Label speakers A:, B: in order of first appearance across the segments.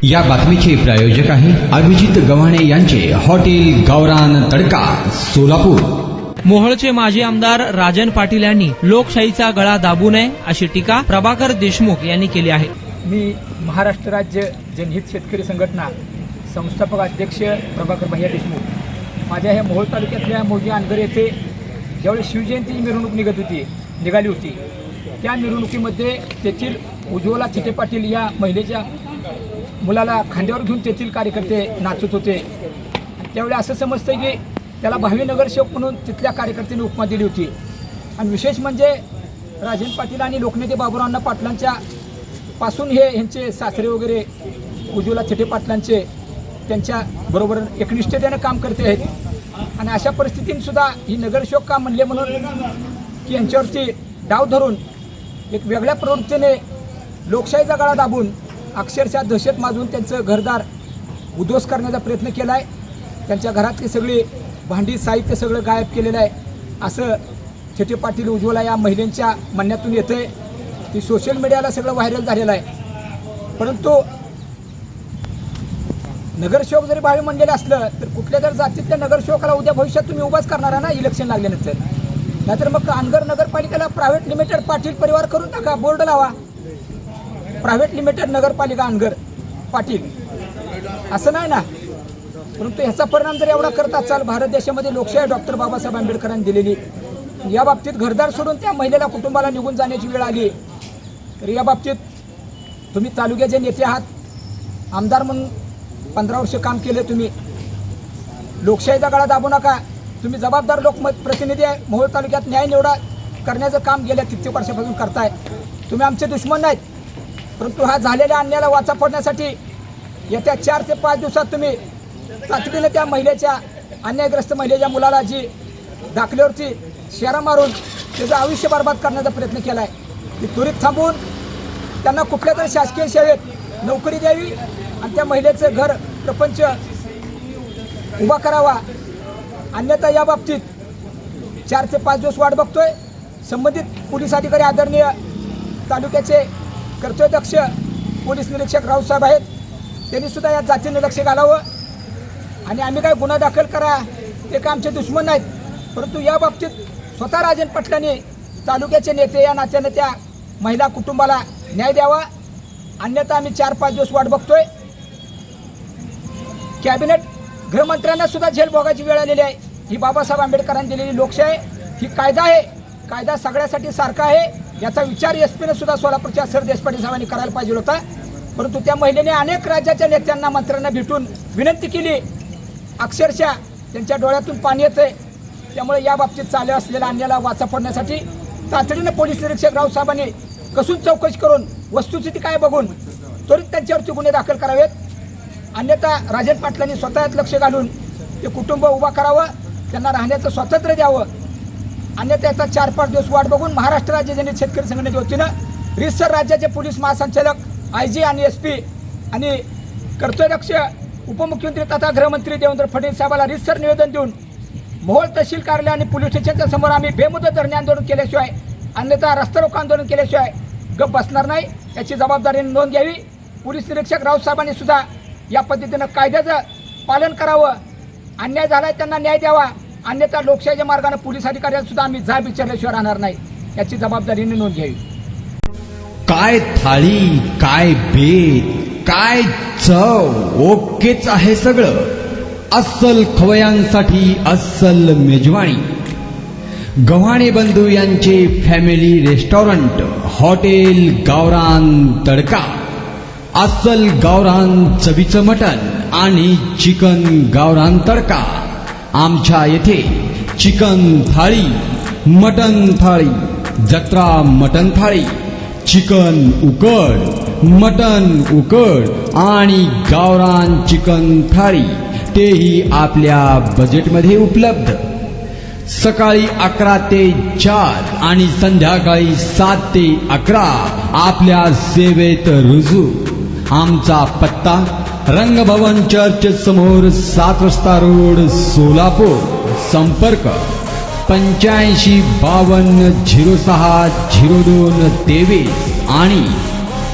A: या बातमीचे प्रायोजक आहे अभिजित गव्हाणे यांचे हॉटेल गावरान तडका सोलापूर।
B: मोहोळचे माजी आमदार राजन पाटील यांनी लोकशाहीचा गळा दाबू नये अशी टीका प्रभाकर देशमुख यांनी केली आहे।
C: मी महाराष्ट्र राज्य जनहित शेतकरी संघटना संस्थापक अध्यक्ष प्रभाकर भैया देशमुख माझ्या ह्या मोहोळ तालुक्यातल्या मौजे अनगर येथे ज्यावेळी शिवजयंतीची मिरवणूक निघाली होती त्या मिरवणुकीमध्ये तेथील उज्ज्वला चिटे पाटील या महिलेच्या मुलाला खांद्यावर घेऊन तेथील कार्यकर्ते नाचत होते। त्यावेळी असं समजतं की त्याला भावी नगरसेवक म्हणून तिथल्या कार्यकर्त्यांनी उपमा दिली होती। आणि विशेष म्हणजे राजन पाटील आणि लोकनेते बाबुराव पाटलांच्या पासून ह्यांचे सासरे वगैरे उज्ज्वला चिटे पाटलांचे त्यांच्या बरोबर एकनिष्ठतेने काम करते आहेत। आणि अशा परिस्थितीत सुद्धा ही नगरसेवक का म्हणले म्हणून की यांच्यावरती डाव धरून एक वेगळ्या प्रवृत्तीने लोकशाहीचा गळा दाबून अक्षरशः दहशत माजून त्यांचं घरदार उद्ध्वस्त करण्याचा प्रयत्न केला आहे। त्यांच्या घरातली सगळी भांडी साहित्य सगळं गायब केलेलं आहे असं चिटे पाटील उज्ज्वला या महिलांच्या म्हणण्यातून येतं आहे। ती सोशल मीडियाला सगळं व्हायरल झालेलं आहे। परंतु नगरसेवक जरी भावी म्हणलेलं असलं तर कुठल्या जर जातीतल्या नगरसेवकाला उद्या भविष्यात तुम्ही उभाच करणार ना इलेक्शन लागल्यानंतर। नाहीतर मग अनगर नगरपालिकेला प्रायव्हेट लिमिटेड पाटील परिवार करून टाका, बोर्ड लावा प्रायव्हेट लिमिटेड नगरपालिका अनगर पाटील, असं नाही ना। परंतु ह्याचा परिणाम जर एवढा करत असाल भारत देशामध्ये लोकशाही डॉक्टर बाबासाहेब आंबेडकरांनी दिलेली या बाबतीत घरदार सोडून त्या महिलेला कुटुंबाला निघून जाण्याची वेळ आली तर या बाबतीत तुम्ही तालुक्याचे नेते आहात, आमदार म्हणून 15 वर्ष काम केले तुम्ही, लोकशाहीचा गळा दाबू नका। तुम्ही जबाबदार लोकप्रतिनिधी आहे, मोहोळ तालुक्यात न्याय निवडा करण्याचं काम गेल्या कित्येक वर्षापासून करताय। तुम्ही आमचे दुश्मन नाहीत, परंतु हा झालेल्या अन्यायाला वाचा फोडण्यासाठी येत्या 4 ते 5 दिवसात तुम्ही तातडीने त्या महिलेच्या अन्यायग्रस्त महिलेच्या मुलाला जी दाखल्यावरती शेरा मारून त्याचं आयुष्य बर्बाद करण्याचा प्रयत्न केला आहे ती त्वरित थांबवून त्यांना कुठल्या तरी शासकीय सेवेत नोकरी द्यावी आणि त्या महिलेचं घर प्रपंच उभा करावा। अन्यथा या बाबतीत 4 ते 5 दिवस वाट बघतोय। संबंधित पोलीस अधिकारी आदरणीय तालुक्याचे कर्तव्यदक्ष पोलीस निरीक्षक रावसाहेब आहेत, त्यांनी सुद्धा या जातीने लक्ष घालावं। आणि आम्ही काय गुन्हा दाखल करा ते काय आमचे दुश्मन नाहीत, परंतु या बाबतीत स्वतः राजन पाटलांनी तालुक्याचे नेते या नात्याने त्या महिला कुटुंबाला न्याय द्यावा। अन्यथा आम्ही 4-5 दिवस वाट बघतोय। कॅबिनेट गृहमंत्र्यांना सुद्धा जेल भोगायची वेळ आलेली आहे। ही बाबासाहेब आंबेडकरांनी दिलेली लोकशाही ही कायदा आहे, कायदा सगळ्यासाठी सारखा आहे याचा विचार एसपीने सुद्धा सोलापूरच्या सर देशपांडे साहेबांनी करायला पाहिजे होता। परंतु त्या महिलेने अनेक राज्याच्या नेत्यांना मंत्र्यांना भेटून विनंती केली, अक्षरशः त्यांच्या डोळ्यातून पाणी येतंय। त्यामुळे या बाबतीत चालू असलेल्या अन्यायाला वाचा फोडण्यासाठी तातडीने पोलीस निरीक्षक रावसाहेबांनी कसून चौकशी करून वस्तुस्थिती काय बघून त्वरित त्यांच्यावरती गुन्हे दाखल करावेत। अन्यथा राजन पाटलांनी स्वतःच लक्ष घालून ते कुटुंब उभा करावं, त्यांना राहण्याचं स्वातंत्र्य द्यावं। अन्यथा याचा 4-5 दिवस वाट बघून महाराष्ट्र राज्य जनहित शेतकरी संघटनेच्या वतीनं रितसर राज्याचे पोलीस महासंचालक IG आणि SP आणि कर्तव्यदक्ष उपमुख्यमंत्री तथा गृहमंत्री देवेंद्र फडणवीस साहेबांना रितसर निवेदन देऊन मोहोळ तहसील कार्यालय आणि पोलीस स्टेशनच्या समोर आम्ही बेमुदत धरणे आंदोलन केल्याशिवाय अन्यथा रस्ता रोको आंदोलन केल्याशिवाय गप बसणार नाही, याची जबाबदारीने नोंद घ्यावी। पोलीस निरीक्षक रावसाहेबांनी सुद्धा या पद्धतीनं कायद्याचं पालन करावं, अन्याय झालाय त्यांना न्याय द्यावा। अन्यथा लोकशाहीच्या मार्गाने पोलीस अधिकाऱ्यांना सुद्धा आम्ही जाब विचारल्याशिवाय राहणार नाही, याची जबाबदारीने नोंद घ्यावी।
A: काय थाळी, काय बेत, काय चव, ओकेच आहे सगळं। अस्सल खवयांसाठी अस्सल मेजवानी, गव्हाणे बंधू यांचे फॅमिली रेस्टॉरंट हॉटेल गावरान तडका। अस्सल गावरान चवीचं मटण आणि चिकन गावरान तडका। आमच्या येथे चिकन थाळी, मटण थाळी, जत्रा मटण थाळी, चिकन उकड, मटण उकड आणि गावरान चिकन थाळी तेही आपल्या बजेटमध्ये उपलब्ध। सकाळी 11 ते 4 आणि संध्याकाळी 7 ते 11 आपल्या सेवेत रुजू। आमचा पत्ता रंगभवन चर्च समोर 7 रस्ता रोड सोलापूर। संपर्क 85 52 06 02 23 आणि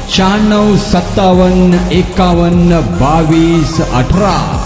A: 96 57 51 22 18